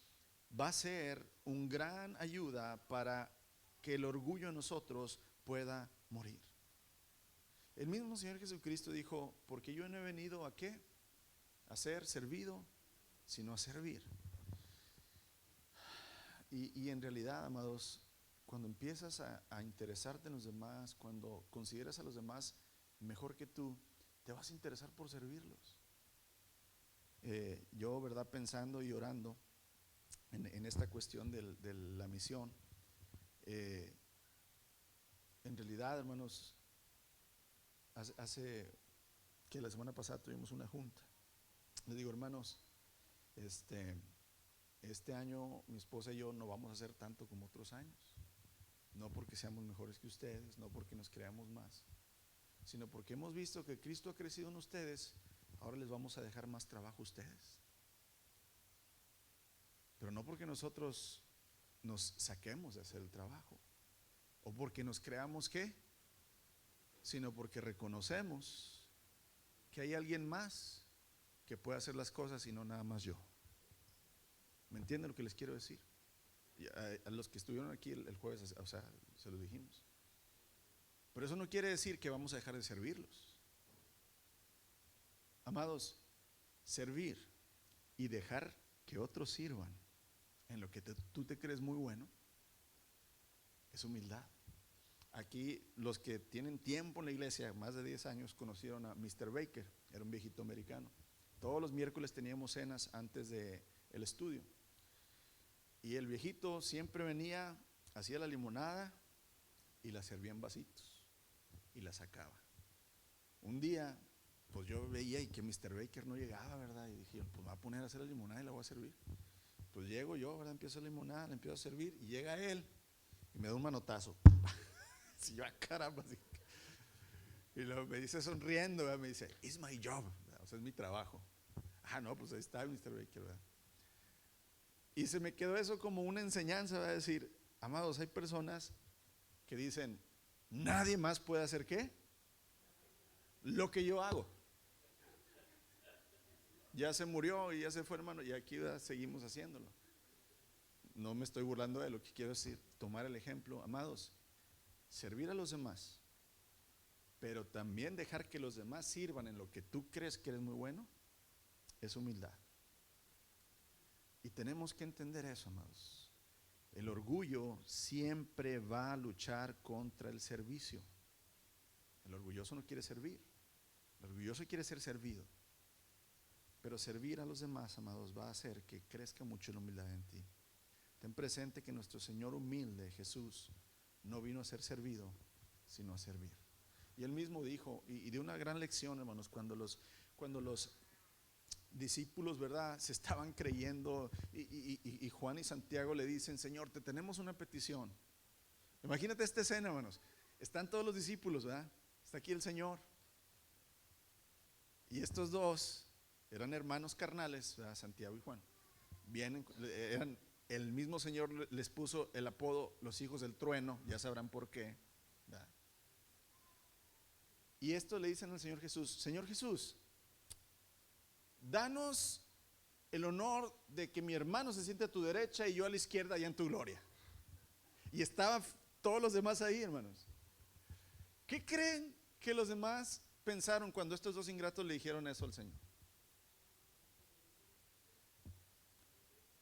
va a ser un gran ayuda para que el orgullo en nosotros pueda morir. El mismo Señor Jesucristo dijo: porque yo no he venido a ¿qué? A ser servido, sino a servir. Y en realidad, amados, cuando empiezas a interesarte en los demás, cuando consideras a los demás mejor que tú, te vas a interesar por servirlos. Yo, verdad, pensando y orando en esta cuestión de la misión, en realidad, hermanos, hace que la semana pasada tuvimos una junta. Les digo: hermanos, este año mi esposa y yo no vamos a hacer tanto como otros años, no porque seamos mejores que ustedes, no porque nos creamos más, sino porque hemos visto que Cristo ha crecido en ustedes. Ahora les vamos a dejar más trabajo a ustedes, pero no porque nosotros nos saquemos de hacer el trabajo o porque nos creamos ¿qué? Sino porque reconocemos que hay alguien más que puede hacer las cosas y no nada más yo. ¿Me entienden lo que les quiero decir? A los que estuvieron aquí el jueves, o sea, se lo dijimos. Pero eso no quiere decir que vamos a dejar de servirlos. Amados, servir y dejar que otros sirvan en lo que tú te crees muy bueno es humildad. Aquí los que tienen tiempo en la iglesia, más de 10 años, conocieron a Mr. Baker. Era un viejito americano. Todos los miércoles teníamos cenas antes del estudio. Y el viejito siempre venía, hacía la limonada y la servía en vasitos y la sacaba. Un día, pues yo veía y que Mr. Baker no llegaba, ¿verdad? Y dije: pues me voy a poner a hacer la limonada y la voy a servir. Pues llego yo, ¿verdad? Empiezo la limonada, la empiezo a servir y llega él y me da un manotazo. Si yo, caramba, así. Y luego me dice sonriendo, ¿verdad? Me dice: it's my job, o sea, es mi trabajo. No, pues ahí está Mr. Baker, ¿verdad? Y se me quedó eso como una enseñanza, va a decir, amados, hay personas que dicen, nadie más puede hacer ¿qué? Lo que yo hago. Ya se murió y ya se fue, hermano, y aquí seguimos haciéndolo. No me estoy burlando de lo que quiero decir, tomar el ejemplo, amados, servir a los demás, pero también dejar que los demás sirvan en lo que tú crees que eres muy bueno, es humildad. Y tenemos que entender eso, amados. El orgullo siempre va a luchar contra el servicio. El orgulloso no quiere servir, el orgulloso quiere ser servido. Pero servir a los demás, amados, va a hacer que crezca mucho la humildad en ti. Ten presente que nuestro Señor humilde, Jesús, no vino a ser servido, sino a servir. Y él mismo dijo, y dio una gran lección, hermanos, cuando los discípulos, ¿verdad?, se estaban creyendo y Juan y Santiago le dicen, Señor, te tenemos una petición. Imagínate esta escena, hermanos. Están todos los discípulos, ¿verdad? Está aquí el Señor. Y estos dos eran hermanos carnales, ¿verdad? Santiago y Juan. El mismo Señor les puso el apodo los hijos del trueno, ya sabrán por qué, ¿verdad? Y esto le dicen al Señor Jesús, Señor Jesús, danos el honor de que mi hermano se siente a tu derecha y yo a la izquierda allá en tu gloria. Y estaban todos los demás ahí, hermanos. ¿Qué creen que los demás pensaron cuando estos dos ingratos le dijeron eso al Señor?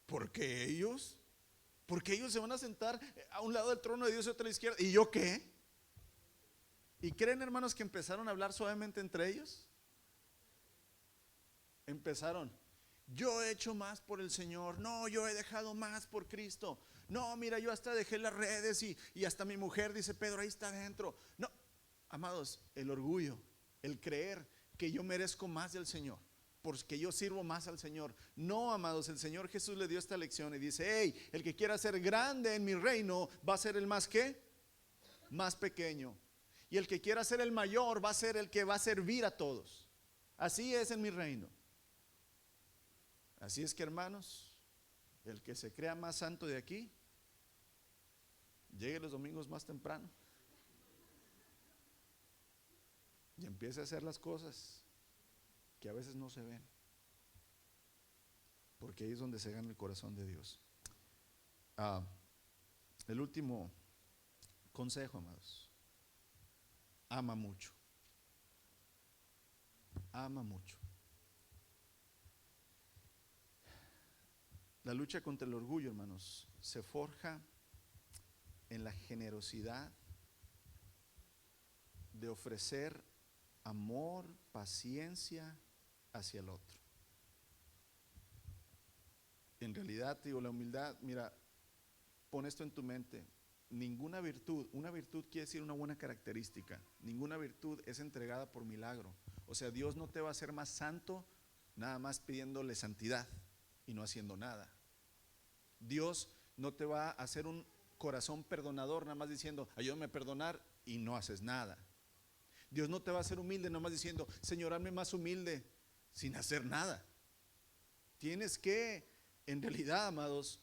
Porque ellos se van a sentar a un lado del trono de Dios y a otra a la izquierda. ¿Y yo qué? ¿Y creen, hermanos, que empezaron a hablar suavemente entre ellos? Empezaron, yo he hecho más por el Señor, no, yo he dejado más por Cristo, no, mira, yo hasta dejé las redes y hasta mi mujer, dice Pedro, ahí está adentro. No, amados, el orgullo, el creer que yo merezco más del Señor, porque yo sirvo más al Señor. No, amados, el Señor Jesús le dio esta lección y dice, hey, el que quiera ser grande en mi reino va a ser el más ¿qué? Más pequeño. Y el que quiera ser el mayor va a ser el que va a servir a todos. Así es en mi reino. Así es que, hermanos, el que se crea más santo de aquí, llegue los domingos más temprano y empiece a hacer las cosas que a veces no se ven, porque ahí es donde se gana el corazón de Dios. El último consejo, amados, ama mucho. Ama mucho. La lucha contra el orgullo, hermanos, se forja en la generosidad de ofrecer amor, paciencia hacia el otro. En realidad, te digo, la humildad, mira, pon esto en tu mente. Ninguna virtud, una virtud quiere decir una buena característica. Ninguna virtud es entregada por milagro. O sea, Dios no te va a hacer más santo nada más pidiéndole santidad y no haciendo nada. Dios no te va a hacer un corazón perdonador nada más diciendo, ayúdame a perdonar y no haces nada. Dios no te va a hacer humilde nada más diciendo, Señor, hazme más humilde sin hacer nada. Tienes que, en realidad, amados,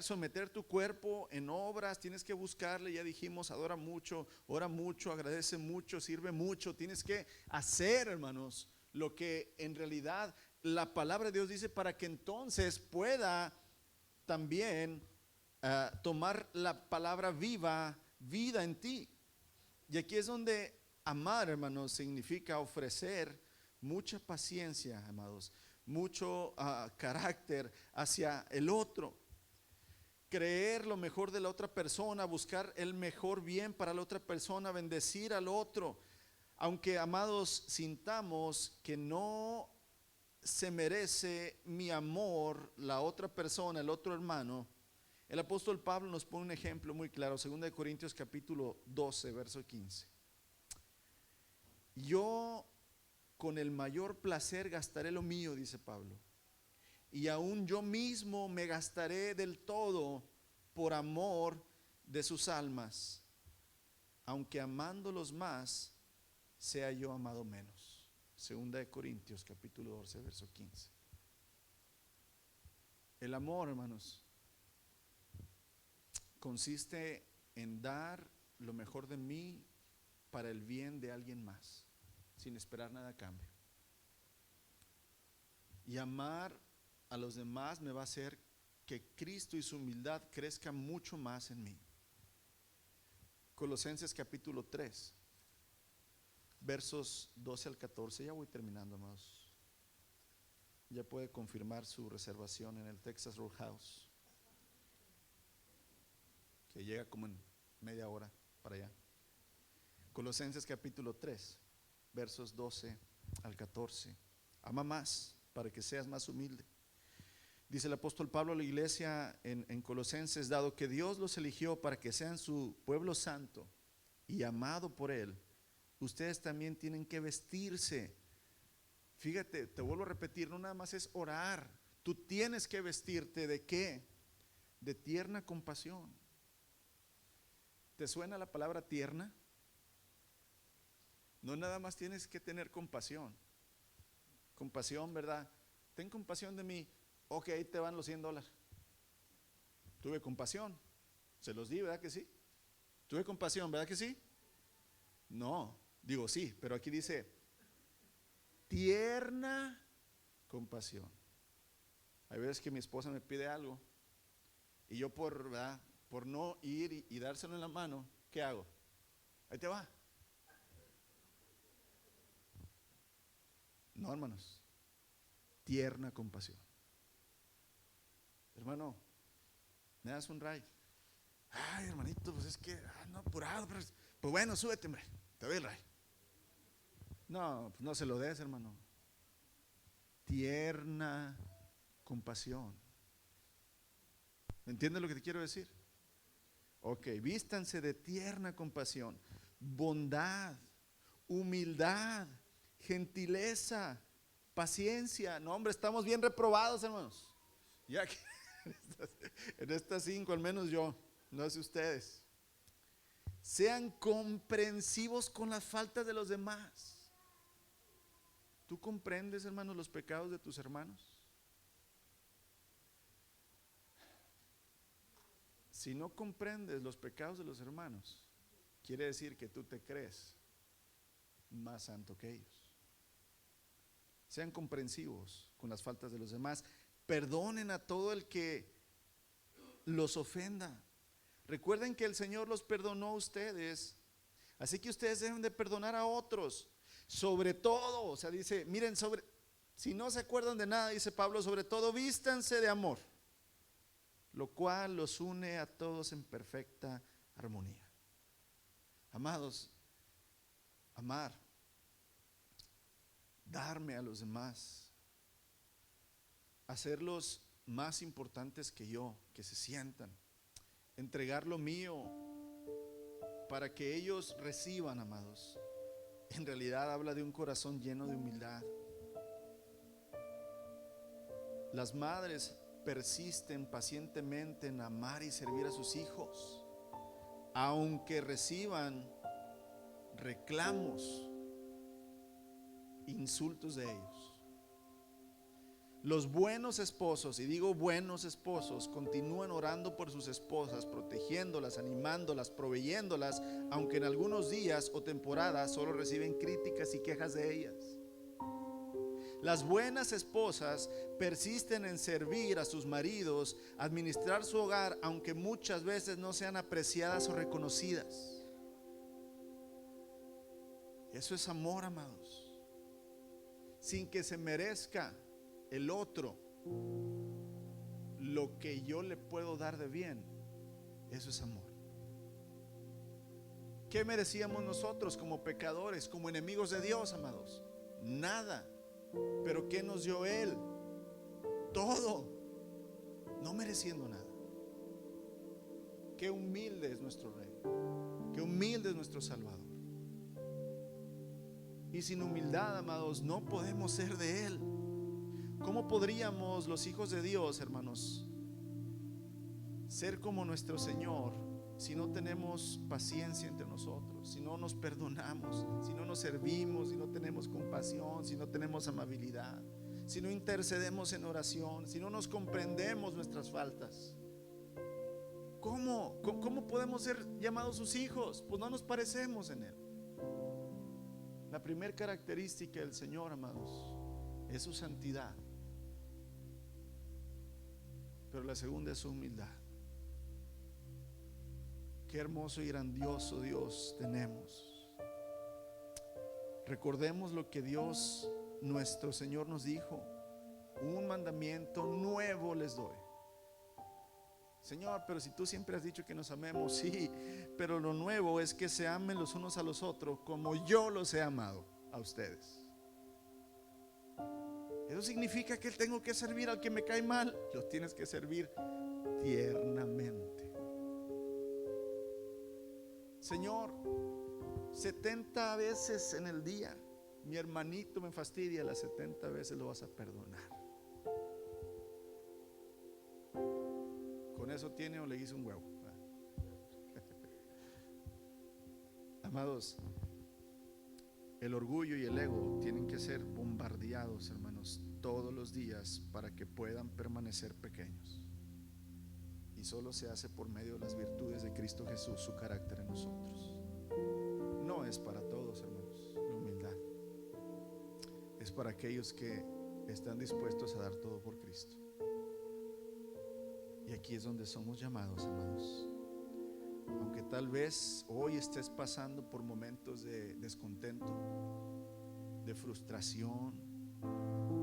someter tu cuerpo en obras, tienes que buscarle, ya dijimos, adora mucho, ora mucho, agradece mucho, sirve mucho, tienes que hacer, hermanos, lo que en realidad la palabra de Dios dice para que entonces pueda también tomar la palabra vida en ti. Y aquí es donde amar, hermanos, significa ofrecer mucha paciencia, amados, mucho carácter hacia el otro. Creer lo mejor de la otra persona, buscar el mejor bien para la otra persona, bendecir al otro. Aunque, amados, sintamos que no se merece mi amor la otra persona, el otro hermano, el apóstol Pablo nos pone un ejemplo muy claro, 2 Corintios capítulo 12, verso 15. Yo con el mayor placer gastaré lo mío, dice Pablo, y aún yo mismo me gastaré del todo por amor de sus almas, aunque amándolos más, sea yo amado menos. 2 Corintios capítulo 12, verso 15. El amor, hermanos, consiste en dar lo mejor de mí para el bien de alguien más, sin esperar nada a cambio. Y amar a los demás me va a hacer que Cristo y su humildad crezca mucho más en mí. Colosenses capítulo 3, versos 12 al 14. Ya voy terminando, amados. Ya puede confirmar su reservación en el Texas Roadhouse, que llega como en media hora para allá. Colosenses capítulo 3, versos 12 al 14. Ama más para que seas más humilde. Dice el apóstol Pablo a la iglesia en Colosenses: dado que Dios los eligió para que sean su pueblo santo y amado por Él, ustedes también tienen que vestirse. Fíjate, te vuelvo a repetir, no nada más es orar, tú tienes que vestirte ¿de qué? De tierna compasión. ¿Te suena la palabra tierna? No nada más tienes que tener compasión. Compasión, ¿verdad? Ten compasión de mí. Ok, ahí te van los $100. Tuve compasión, se los di, ¿verdad que sí? Tuve compasión, ¿verdad que sí? No, digo sí, pero aquí dice tierna compasión. Hay veces que mi esposa me pide algo y yo ¿verdad? Por no ir y dárselo en la mano, ¿qué hago? Ahí te va. No, hermanos, tierna compasión. Hermano, ¿me das un ride? Ay, hermanito, pues es que no apurado, pero pues bueno, súbete, hombre, te doy el ride. No, pues no se lo des, hermano. Tierna compasión. ¿Me entiendes lo que te quiero decir? Ok, vístanse de tierna compasión, bondad, humildad, gentileza, paciencia. No, hombre, estamos bien reprobados, hermanos. Ya que en estas 5, al menos yo, no sé ustedes. Sean comprensivos con las faltas de los demás. ¿Tú comprendes, hermanos, los pecados de tus hermanos? Si no comprendes los pecados de los hermanos, quiere decir que tú te crees más santo que ellos. Sean comprensivos con las faltas de los demás. Perdonen a todo el que los ofenda. Recuerden que el Señor los perdonó a ustedes, así que ustedes deben de perdonar a otros. Sobre todo, o sea, dice, miren, si no se acuerdan de nada, dice Pablo, sobre todo vístanse de amor, lo cual los une a todos en perfecta armonía. Amados, amar, darme a los demás, hacerlos más importantes que yo, que se sientan, entregar lo mío para que ellos reciban, amados. En realidad habla de un corazón lleno de humildad. Las madres persisten pacientemente en amar y servir a sus hijos, aunque reciban reclamos, insultos de ellos. Los buenos esposos, y digo buenos esposos, continúan orando por sus esposas, protegiéndolas, animándolas, proveyéndolas, aunque en algunos días o temporadas solo reciben críticas y quejas de ellas. Las buenas esposas persisten en servir a sus maridos, administrar su hogar, aunque muchas veces no sean apreciadas o reconocidas. Eso es amor, amados. Sin que se merezca el otro lo que yo le puedo dar de bien. Eso es amor. ¿Qué merecíamos nosotros como pecadores, como enemigos de Dios, amados? Nada. Pero ¿qué nos dio Él? Todo, no mereciendo nada. Qué humilde es nuestro Rey, qué humilde es nuestro Salvador. Y sin humildad, amados, no podemos ser de Él. ¿Cómo podríamos los hijos de Dios, hermanos, ser como nuestro Señor si no tenemos paciencia entre nosotros, si no nos perdonamos, si no nos servimos, si no tenemos compasión, si no tenemos amabilidad, si no intercedemos en oración, si no nos comprendemos nuestras faltas, ¿cómo podemos ser llamados sus hijos? Pues no nos parecemos en Él. La primera característica del Señor, amados, es su santidad, pero la segunda es su humildad. Qué hermoso y grandioso Dios tenemos. Recordemos lo que Dios nuestro Señor nos dijo: un mandamiento nuevo les doy. Señor, pero si tú siempre has dicho que nos amemos, sí, pero lo nuevo es que se amen los unos a los otros como yo los he amado a ustedes. Eso significa que tengo que servir al que me cae mal, lo tienes que servir tiernamente. Señor, 70 veces en el día mi hermanito me fastidia, las 70 veces lo vas a perdonar. ¿Con eso tiene o le hice un huevo? Amados, el orgullo y el ego tienen que ser bombardeados, hermanos, todos los días para que puedan permanecer pequeños. Y solo se hace por medio de las virtudes de Cristo Jesús, su carácter en nosotros. No es para todos, hermanos, la humildad. Es para aquellos que están dispuestos a dar todo por Cristo. Y aquí es donde somos llamados, amados. Aunque tal vez hoy estés pasando por momentos de descontento, de frustración,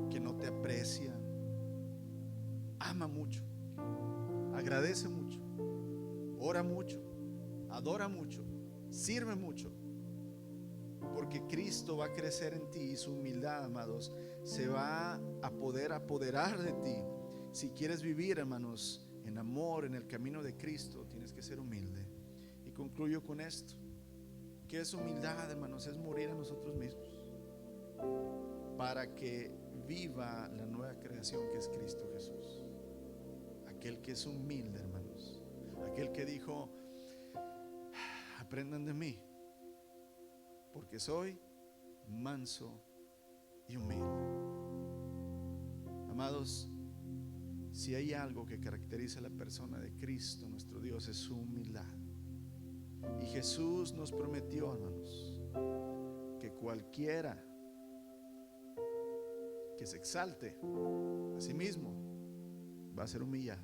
que no te aprecian, ama mucho, agradece mucho, ora mucho, adora mucho, sirve mucho, porque Cristo va a crecer en ti y su humildad, amados, se va a poder apoderar de ti. Si quieres vivir, hermanos, en amor, en el camino de Cristo, tienes que ser humilde. Y concluyo con esto: ¿qué es humildad, hermanos? Es morir a nosotros mismos para que viva la nueva creación que es Cristo Jesús. Aquel que es humilde, hermanos, aquel que dijo: aprendan de mí, porque soy manso y humilde. Amados, si hay algo que caracteriza a la persona de Cristo nuestro Dios, es su humildad. Y Jesús nos prometió, hermanos, que cualquiera que se exalte a sí mismo va a ser humillado,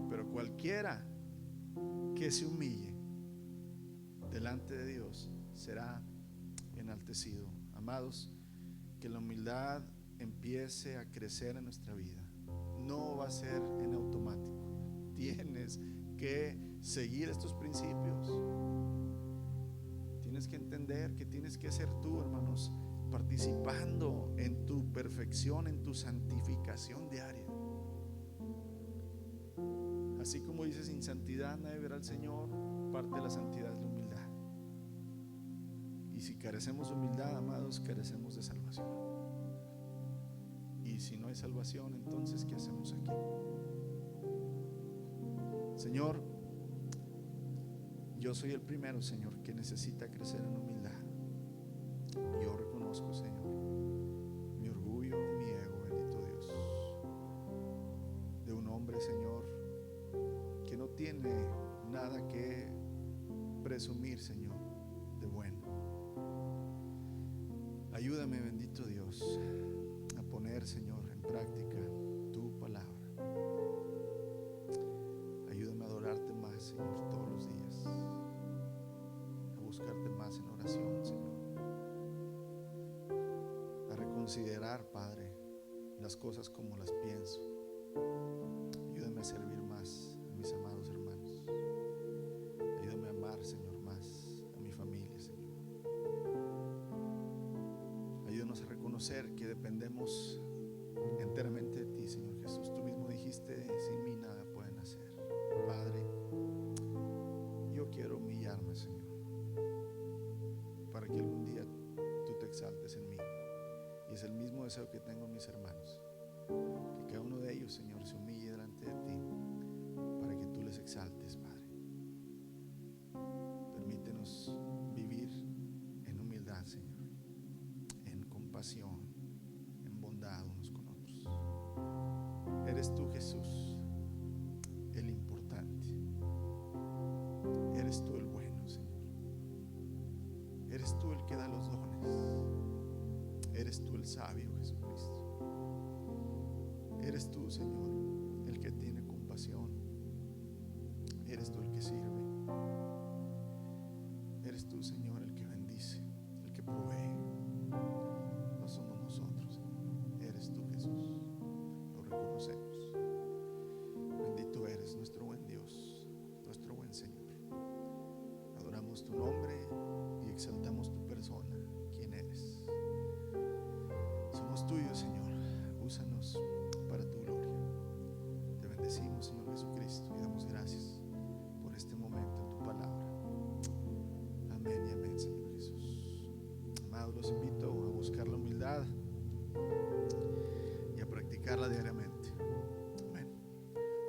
pero cualquiera que se humille delante de Dios será enaltecido. Amados, que la humildad empiece a crecer en nuestra vida. No va a ser en automático. Tienes que seguir estos principios. Tienes que entender que tienes que ser tú, hermanos, participando en tu perfección, en tu santificación diaria. Así como dice: sin santidad nadie verá al Señor. Parte de la santidad es la humildad. Y si carecemos de humildad, amados, carecemos de salvación. Y si no hay salvación, entonces ¿qué hacemos aquí? Señor, yo soy el primero, Señor, que necesita crecer en humildad. Yo reconozco, Señor, mi orgullo, mi ego, bendito Dios, de un hombre, Señor, que no tiene nada que presumir, Señor, de bueno. Ayúdame, bendito Dios, a poner, Señor, en práctica tu palabra. Ayúdame a adorarte más, Señor, todos los días, a buscarte más en oración, Señor, a reconsiderar, Padre, las cosas como las pienso. Ayúdame a servir más a mis amados hermanos. Ayúdame a amar, Señor, más a mi familia, Señor. Ayúdanos a reconocer que dependemos enteramente de ti, Señor Jesús. Tú mismo dijiste: sin mí nada pueden hacer. Padre, yo quiero humillarme, Señor, para que algún día tú te exaltes en mí. Y es el mismo deseo que tengo en mis hermanos, que cada uno de ellos, Señor, se humille delante de ti para que tú les exaltes, Padre. Permítenos vivir en humildad, Señor, en compasión, en eres tú el que da los dones. Eres tú el sabio, Jesucristo. Eres tú, Señor, el que tiene compasión. Eres tú el que sirve. Eres tú, Señor,